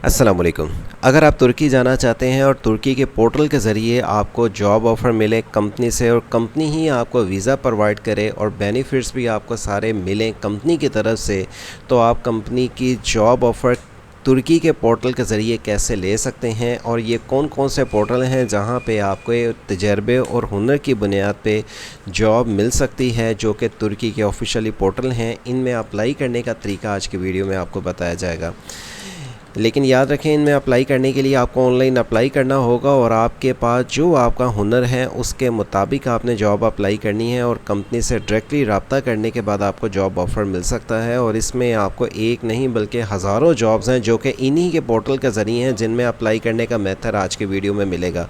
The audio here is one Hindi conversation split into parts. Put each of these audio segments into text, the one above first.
अस्सलाम वालेकुम। अगर आप तुर्की जाना चाहते हैं और तुर्की के पोर्टल के ज़रिए आपको जॉब ऑफ़र मिले कंपनी से और कंपनी ही आपको वीज़ा प्रोवाइड करे और बेनिफिट्स भी आपको सारे मिलें कंपनी की तरफ से, तो आप कंपनी की जॉब ऑफ़र तुर्की के पोर्टल के ज़रिए कैसे ले सकते हैं और ये कौन कौन से पोर्टल हैं जहां पे आपको ये तजर्बे और हुनर की बुनियाद पे जॉब मिल सकती है, जो कि तुर्की के ऑफिशियली पोर्टल हैं। इनमें अप्लाई करने का तरीका आज की वीडियो में आपको बताया जाएगा। लेकिन याद रखें, इनमें अप्लाई करने के लिए आपको ऑनलाइन अप्लाई करना होगा और आपके पास जो आपका हुनर है उसके मुताबिक आपने जॉब अप्लाई करनी है और कंपनी से डायरेक्टली रब्ता करने के बाद आपको जॉब ऑफ़र मिल सकता है। और इसमें आपको एक नहीं बल्कि हज़ारों जॉब्स हैं जो कि इन्हीं के पोर्टल के ज़रिए हैं, जिनमें अप्लाई करने का मेथड आज के वीडियो में मिलेगा।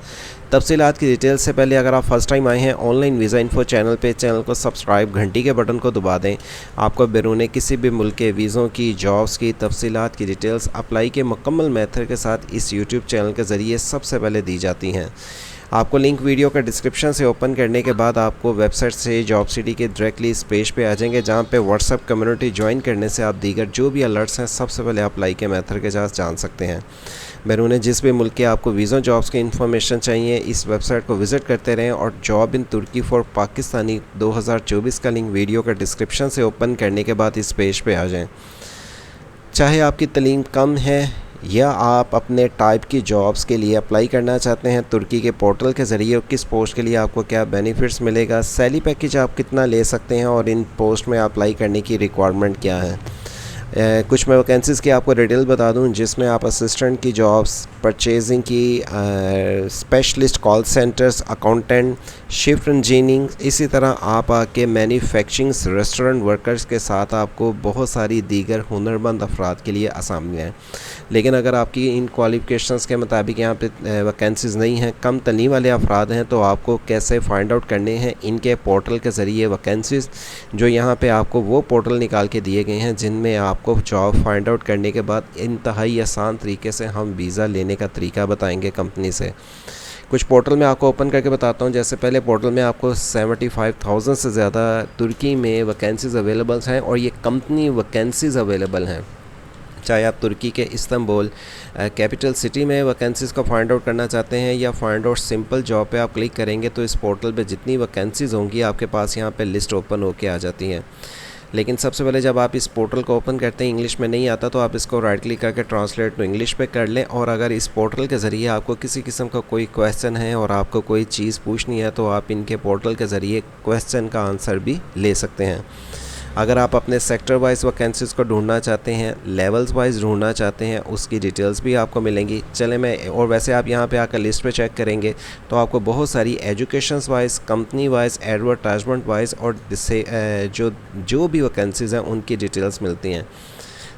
तफसीलात की डिटेल से पहले अगर आप फर्स्ट टाइम आए हैं ऑनलाइन वीज़ा इन्फो चैनल को सब्सक्राइब, घंटी के बटन को दबा दें। आपको बैरून किसी भी मुल्क के वीज़ों की, जॉब्स की तफसीलात की डिटेल्स अप्लाई के मुकम्मल मेथड के साथ इस यूट्यूब चैनल के ज़रिए सबसे पहले दी जाती हैं। आपको लिंक वीडियो का डिस्क्रिप्शन से ओपन करने के बाद आपको वेबसाइट से जॉब सिटी के डायरेक्टली इस पेज पे आ जाएंगे, जहां पे व्हाट्सएप कम्युनिटी ज्वाइन करने से आप दीगर जो भी अलर्ट्स हैं सबसे पहले अप्लाई के मेथड के साथ जान सकते हैं। बैरून जिस भी मुल्क के आपको वीज़ा जॉब्स की इन्फॉर्मेशन चाहिए, इस वेबसाइट को विज़िट करते रहें और job in Turkey for Pakistani 2024 का लिंक वीडियो का डिस्क्रिप्शन से ओपन करने के बाद इस पेज पे आ जाएं। चाहे आपकी तलीम कम है या आप अपने टाइप की जॉब्स के लिए अप्लाई करना चाहते हैं तुर्की के पोर्टल के ज़रिए, किस पोस्ट के लिए आपको क्या बेनिफिट्स मिलेगा, सैलरी पैकेज आप कितना ले सकते हैं और इन पोस्ट में अप्लाई करने की रिक्वायरमेंट क्या है। कुछ मैं वैकेंसीज़ की आपको डिटेल बता दूं, जिसमें आप असिस्टेंट की जॉब्स, परचेजिंग की, specialist call centres, accountant, shift engineering, इसी तरह आप आके मैन्युफैक्चरिंग, रेस्टोरेंट वर्कर्स के साथ आपको बहुत सारी दीगर हुनरमंद अफराद के लिए आसामी हैं। लेकिन अगर आपकी इन क्वालिफ़िकेशंस के मुताबिक यहाँ पे वैकेंसीज़ नहीं हैं, कम तलीम वाले अफराद हैं, तो आपको कैसे फ़ाइंड आउट करने हैं इनके पोर्टल के ज़रिए वैकेंसीज़, जो यहाँ पे आपको वो पोर्टल निकाल के दिए गए हैं जिनमें आपको जॉब फाइंड आउट करने के बाद इंतहाई आसान तरीके से हम वीज़ा लेने का तरीका बताएंगे कंपनी से। कुछ पोर्टल में आपको ओपन करके बताता हूँ। जैसे पहले पोर्टल में आपको 75,000 से ज़्यादा तुर्की में वैकेंसीज़ अवेलेबल हैं और ये कंपनी वैकेंसीज़ अवेलेबल हैं। चाहे आप तुर्की के इस्तांबुल कैपिटल सिटी में वैकेंसीज़ को फाइंड आउट करना चाहते हैं या फाइंड आउट सिंपल जॉब पे आप क्लिक करेंगे तो इस पोर्टल पे जितनी वैकेंसीज़ होंगी आपके पास यहाँ पे लिस्ट ओपन होके आ जाती हैं। लेकिन सबसे पहले जब आप इस पोर्टल को ओपन करते हैं, इंग्लिश में नहीं आता तो आप इसको राइट क्लिक करके ट्रांसलेट टू इंग्लिश पे कर लें। और अगर इस पोर्टल के ज़रिए आपको किसी किस्म का कोई क्वेश्चन है और आपको कोई चीज़ पूछनी है तो आप इनके पोर्टल के ज़रिए क्वेश्चन का आंसर भी ले सकते हैं। अगर आप अपने सेक्टर वाइज वैकेंसीज़ को ढूंढना चाहते हैं, लेवल्स वाइज ढूंढना चाहते हैं, उसकी डिटेल्स भी आपको मिलेंगी। चले मैं और वैसे आप यहाँ पे आकर लिस्ट पे चेक करेंगे तो आपको बहुत सारी educations wise, company wise, advertisement wise और जिससे जो भी वैकेंसीज़ हैं उनकी डिटेल्स मिलती हैं।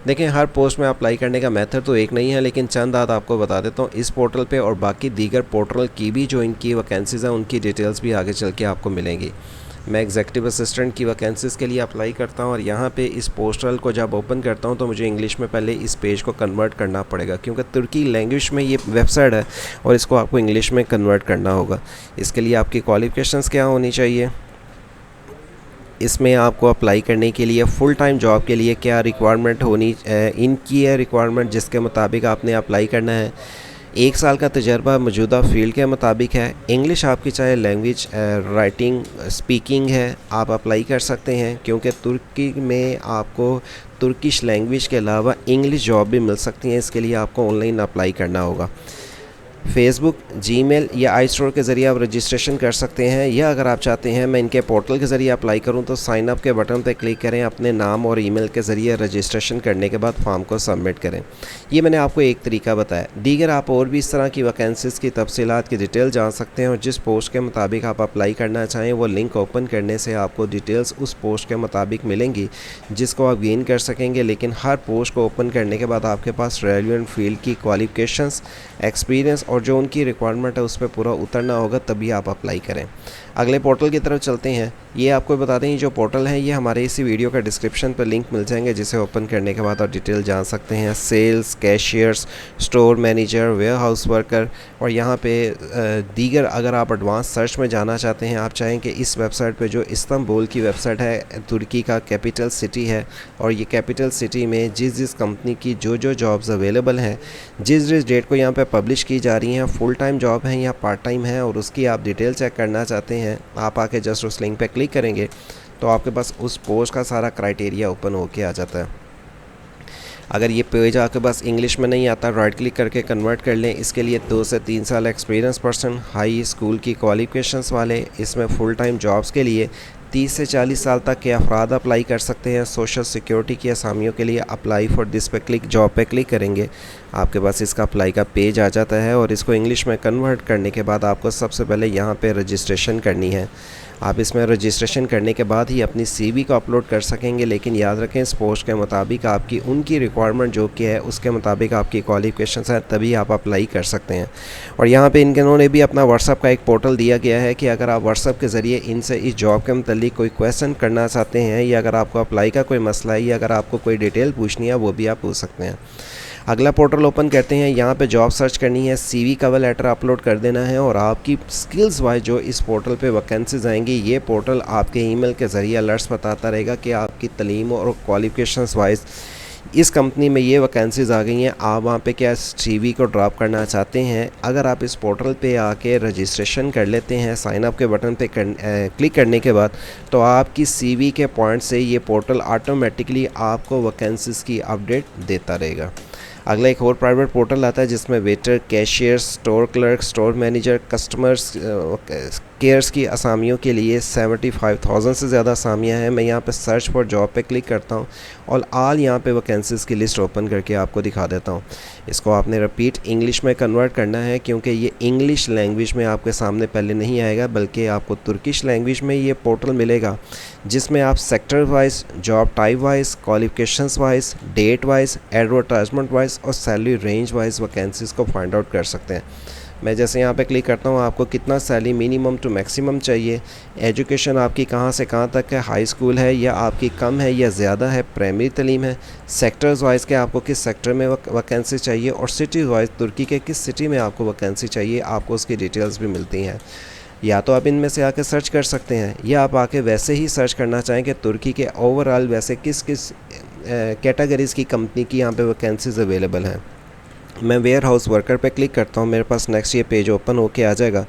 देखें, हर पोस्ट में अप्लाई करने का मेथड तो एक नहीं है, लेकिन चंद आद आपको बता देता हूँ इस पोर्टल पे और बाकी दीगर पोर्टल की भी जो इनकी वैकेंसीज़ हैं उनकी डिटेल्स भी आगे चल के आपको मिलेंगी। मैं एग्जीक्यूटिव असिस्टेंट की वैकेंसीज़ के लिए अप्लाई करता हूं और यहाँ पे इस पोर्टल को जब ओपन करता हूं तो मुझे इंग्लिश में पहले इस पेज को कन्वर्ट करना पड़ेगा, क्योंकि तुर्की लैंग्वेज में ये वेबसाइट है और इसको आपको इंग्लिश में कन्वर्ट करना होगा। इसके लिए आपकी क्वालिफ़िकेशंस क्या होनी चाहिए, इसमें आपको अप्लाई करने के लिए फ़ुल टाइम जॉब के लिए क्या रिक्वायरमेंट होनी, इनकी है रिक्वायरमेंट जिसके मुताबिक आपने अप्लाई करना है। 1 साल का तजर्बा मौजूदा फील्ड के मुताबिक है। इंग्लिश आपकी चाहे लैंग्वेज राइटिंग स्पीकिंग है, आप अप्लाई कर सकते हैं, क्योंकि तुर्की में आपको तुर्किश लैंग्वेज के अलावा इंग्लिश जॉब भी मिल सकती हैं। इसके लिए आपको ऑनलाइन अप्लाई करना होगा। फेसबुक, जीमेल या आई स्टोर के ज़रिए आप रजिस्ट्रेशन कर सकते हैं, या अगर आप चाहते हैं मैं इनके पोर्टल के ज़रिए अप्लाई करूं तो साइन अप के बटन पर क्लिक करें, अपने नाम और ईमेल के ज़रिए रजिस्ट्रेशन करने के बाद फॉर्म को सबमिट करें। ये मैंने आपको एक तरीका बताया। दीगर आप और भी इस तरह की वैकेंसीज़ की तफसीलात की डिटेल जान सकते हैं और जिस पोस्ट के मुताबिक आप अप्लाई करना चाहें वो लिंक ओपन करने से आपको डिटेल्स उस पोस्ट के मुताबिक मिलेंगी जिसको आप गेन कर सकेंगे। लेकिन हर पोस्ट को ओपन करने के बाद आपके पास रेलिवेंट फील्ड की क्वालिफ़िकेशंस, एक्सपीरियंस और जो उनकी रिक्वायरमेंट है उस पर पूरा उतरना होगा, तभी आप अप्लाई करें। अगले पोर्टल की तरफ चलते हैं। ये आपको बता दें, जो पोर्टल है ये हमारे इसी वीडियो का डिस्क्रिप्शन पर लिंक मिल जाएंगे, जिसे ओपन करने के बाद आप डिटेल जान सकते हैं। Sales, cashiers, store manager, warehouse worker और यहाँ पे दीगर अगर आप एडवांस सर्च में जाना चाहते हैं, आप चाहें कि इस वेबसाइट पे जो इस्तांबुल की वेबसाइट है, तुर्की का कैपिटल सिटी है, और ये कैपिटल सिटी में जिस कंपनी की जो जॉब्स अवेलेबल हैं, जिस डेट को यहाँ पे पब्लिश की जा रही हैं, फुल टाइम जॉब है या पार्ट टाइम है, और उसकी आप डिटेल चेक करना चाहते हैं, आप आके जस्ट उस लिंक पे क्लिक करेंगे तो आपके पास उस पोस्ट का सारा क्राइटेरिया ओपन होके आ जाता है। अगर ये पेज आपके पास इंग्लिश में नहीं आता, राइट क्लिक करके कन्वर्ट कर लें। इसके लिए 2 से 3 साल एक्सपीरियंस पर्सन, हाई स्कूल की क्वालिफिकेशंस वाले, इसमें फुल टाइम जॉब्स के लिए 30 से 40 साल तक के अफराद अप्लाई कर सकते हैं। सोशल सिक्योरिटी की असामियों के लिए अप्लाई फॉर दिस पे क्लिक, जॉब पे क्लिक करेंगे, आपके पास इसका अप्लाई का पेज आ जाता है। और इसको इंग्लिश में कन्वर्ट करने के बाद आपको सबसे पहले यहाँ पे रजिस्ट्रेशन करनी है। आप इसमें रजिस्ट्रेशन करने के बाद ही अपनी CV को अपलोड कर सकेंगे, लेकिन याद रखें इस पोस्ट के मुताबिक आपकी उनकी रिक्वायरमेंट जो कि है उसके मुताबिक आपकी क्वालिफिकेशंस है, तभी आप अप्लाई कर सकते हैं। और यहाँ पे इन्होंने भी अपना व्हाट्सअप का एक पोर्टल दिया गया है कि अगर आप व्हाट्सअप के ज़रिए इनसे इस जॉब के मतलब कोई क्वेश्चन करना चाहते हैं, या अगर आपको अप्लाई का कोई मसला है, या अगर आपको कोई डिटेल पूछनी है, वो भी आप पूछ सकते हैं। अगला पोर्टल ओपन करते हैं। यहाँ पे जॉब सर्च करनी है, CV कवर लेटर अपलोड कर देना है, और आपकी स्किल्स वाइज जो इस पोर्टल पे वैकेंसीज आएंगी, ये पोर्टल आपके ईमेल के ज़रिए अलर्ट्स बताता रहेगा कि आपकी तलीम और क्वालिफिकेशंस वाइज इस कंपनी में ये वैकेंसीज़ आ गई हैं, आप वहाँ पे क्या CV को ड्रॉप करना चाहते हैं। अगर आप इस पोर्टल पे आके रजिस्ट्रेशन कर लेते हैं, साइन अप के बटन पे क्लिक करने के बाद, तो आपकी CV के पॉइंट से ये पोर्टल ऑटोमेटिकली आपको वैकेंसीज़ की अपडेट देता रहेगा। अगला एक और प्राइवेट पोर्टल आता है जिसमें waiter, cashier, store clerk, store manager, customers cares की असामियों के लिए 75,000 से ज़्यादा असामियाँ हैं। मैं यहाँ पे सर्च फॉर जॉब पे क्लिक करता हूँ और ऑल यहाँ पे वैकेंसीज़ की लिस्ट ओपन करके आपको दिखा देता हूँ। इसको आपने रिपीट इंग्लिश में कन्वर्ट करना है, क्योंकि ये इंग्लिश लैंग्वेज में आपके सामने पहले नहीं आएगा, बल्कि आपको तुर्किश लैंग्वेज में ये पोर्टल मिलेगा, जिसमें आप sector wise, job type wise, qualifications wise, date wise, advertisement wise और सैलरी रेंज वाइज वैकेंसीज़ को फाइंड आउट कर सकते हैं। मैं जैसे यहाँ पे क्लिक करता हूँ, आपको कितना सैलरी मिनिमम टू मैक्सिमम चाहिए, एजुकेशन आपकी कहाँ से कहाँ तक है, हाई स्कूल है या आपकी कम है या ज़्यादा है, प्राइमरी तालीम है, सेक्टर्स वाइज के आपको किस सेक्टर में वैकेंसी चाहिए, और सिटी वाइज तुर्की के किस सिटी में आपको वैकेंसी चाहिए, आपको उसकी डिटेल्स भी मिलती हैं। या तो आप इनमें से आके सर्च कर सकते हैं, या आप आके वैसे ही सर्च करना चाहें कि तुर्की के ओवरऑल वैसे किस किस कैटेगरीज़ की कंपनी की यहाँ पे वैकेंसीज़ अवेलेबल हैं। मैं वेयर हाउस वर्कर पे क्लिक करता हूँ, मेरे पास नेक्स्ट ये पेज ओपन होके आ जाएगा।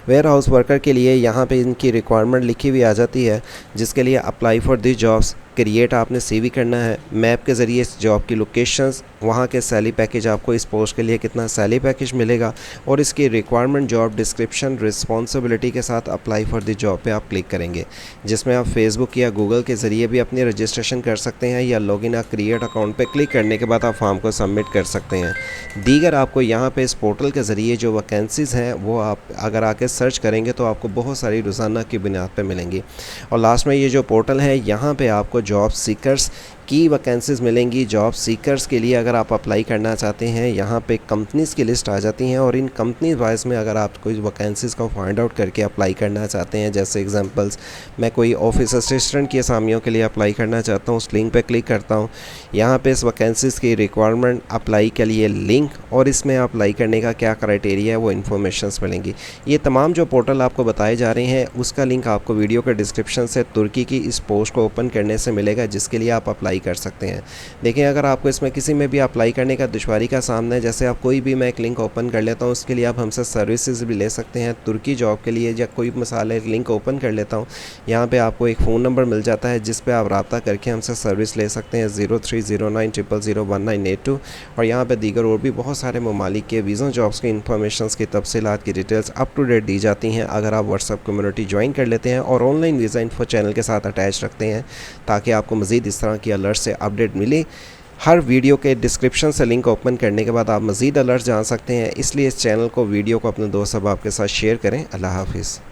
वेयर हाउस वर्कर के लिए यहाँ पे इनकी रिक्वायरमेंट लिखी हुई आ जाती है, जिसके लिए apply for this jobs, create आपने CV करना है, मैप के ज़रिए इस जॉब की लोकेशंस, वहाँ के सैलरी पैकेज, आपको इस पोस्ट के लिए कितना सैलरी पैकेज मिलेगा, और इसकी रिक्वायरमेंट, जॉब डिस्क्रिप्शन, रिस्पॉन्सिबिलिटी के साथ अप्लाई फॉर द जॉब पे आप क्लिक करेंगे, जिसमें आप फेसबुक या गूगल के ज़रिए भी अपनी रजिस्ट्रेशन कर सकते हैं, या लॉगिन या क्रिएट अकाउंट पे क्लिक करने के बाद आप फॉर्म को सबमिट कर सकते हैं। दीगर आपको यहाँ पे इस पोर्टल के ज़रिए जो वैकेंसीज़ हैं वो आप अगर आके सर्च करेंगे तो आपको बहुत सारी रोज़ाना की बुनियाद पे मिलेंगी। और लास्ट में ये जो पोर्टल है, यहाँ पे आपको जॉब सीकर्स की वैकेंसीज़ मिलेंगी। जॉब सीकर्स के लिए अगर आप अप्लाई करना चाहते हैं, यहाँ पे कंपनीज़ की लिस्ट आ जाती हैं, और इन कंपनी वाइज में अगर आप कोई वैकेंसीज़ को फाइंड आउट करके अप्लाई करना चाहते हैं, जैसे एग्जांपल्स मैं कोई ऑफिस असिस्टेंट की असामियों के लिए अप्लाई करना चाहता हूँ, उस लिंक पे क्लिक करता हूँ। यहाँ पे इस वैकेंसीज़ की रिक्वायरमेंट, अप्लाई के लिए लिंक, और इसमें अप्लाई करने का क्या क्राइटेरिया है वो इन्फॉर्मेशन मिलेंगी। ये तमाम जो पोर्टल आपको बताए जा रहे हैं, उसका लिंक आपको वीडियो के डिस्क्रिप्शन से तुर्की की इस पोस्ट को ओपन करने से मिलेगा, जिसके लिए आप अप्लाई कर सकते हैं। देखिए, अगर आपको इसमें किसी में भी अप्लाई करने का दुश्वारी का सामना है, जैसे आप कोई भी, मैं एक लिंक ओपन कर लेता हूँ, उसके लिए आप हमसे सर्विसेज भी ले सकते हैं तुर्की जॉब के लिए, या कोई मिसाल है लिंक ओपन कर लेता हूँ, यहाँ पे आपको एक फ़ोन नंबर मिल जाता है जिस पे आप रब्ता करके हमसे सर्विस ले सकते हैं, 0309001982। और यहाँ पे दीगर और भी बहुत सारे ममालिक के वीज़ा जॉब्स की इंफॉर्मेशन की तफसीलात की डिटेल्स अप टू डेट दी जाती हैं, अगर आप व्हाट्सअप कम्युनिटी ज्वाइन कर लेते हैं और ऑनलाइन वीज़ा इन्फो चैनल के साथ अटैच रखते हैं, ताकि आपको मज़ीद इस तरह की अलर्ट से अपडेट मिले। हर वीडियो के डिस्क्रिप्शन से लिंक ओपन करने के बाद आप मज़ीद अलर्ट जान सकते हैं, इसलिए इस चैनल को, वीडियो को अपने दोस्त अहबाब के साथ शेयर करें। अल्लाह हाफिज़।